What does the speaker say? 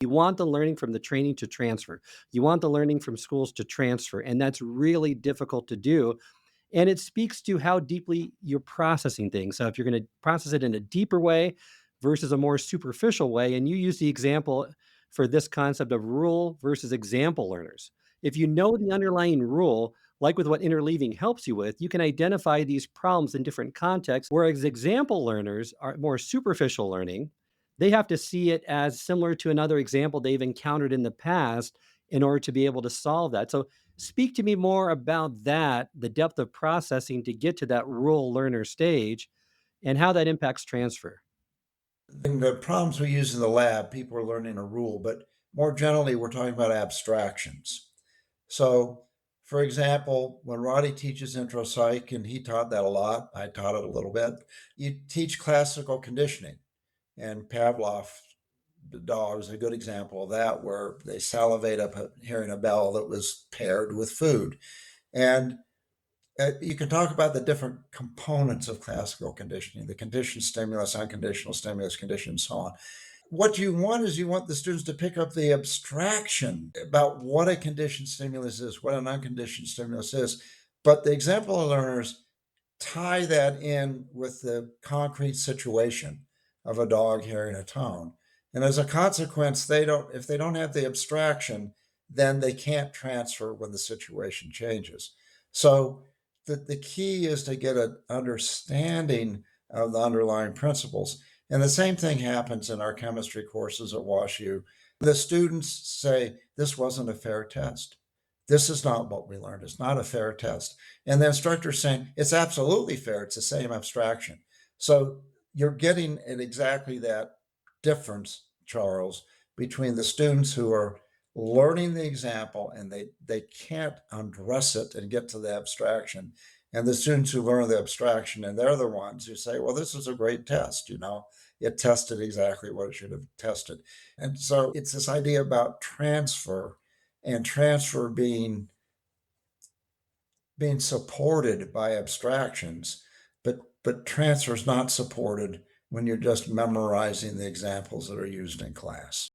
You want the learning from the training to transfer. You want the learning from schools to transfer, and that's really difficult to do. And it speaks to how deeply you're processing things. So if you're going to process it in a deeper way versus a more superficial way, and you use the example for this concept of rule versus example learners. If you know the underlying rule, like with what interleaving helps you with, you can identify these problems in different contexts. Whereas example learners are more superficial learning. They have to see it as similar to another example they've encountered in the past in order to be able to solve that. So speak to me more about that, the depth of processing to get to that rural learner stage and how that impacts transfer. In the problems we use in the lab, people are learning a rule, but more generally, we're talking about abstractions. So, for example, when Roddy teaches intro psych, and he taught that a lot, I taught it a little bit, you teach classical conditioning. And Pavlov, the dog, is a good example of that, where they salivate up hearing a bell that was paired with food. And you can talk about the different components of classical conditioning, the conditioned stimulus, unconditional stimulus, conditioned, and so on. What you want is you want the students to pick up the abstraction about what a conditioned stimulus is, what an unconditioned stimulus is. But the example learners tie that in with the concrete situation of a dog hearing a tone. And as a consequence, if they don't have the abstraction, then they can't transfer when the situation changes. So the key is to get an understanding of the underlying principles. And the same thing happens in our chemistry courses at WashU. The students say, this wasn't a fair test. This is not what we learned. It's not a fair test. And the instructor saying, it's absolutely fair. It's the same abstraction. So you're getting at exactly that difference, Charles, between the students who are learning the example and they can't undress it and get to the abstraction, and the students who learn the abstraction, and they're the ones who say, well, this is a great test, it tested exactly what it should have tested. And so it's this idea about transfer, and transfer being supported by abstractions, but transfer is not supported when you're just memorizing the examples that are used in class.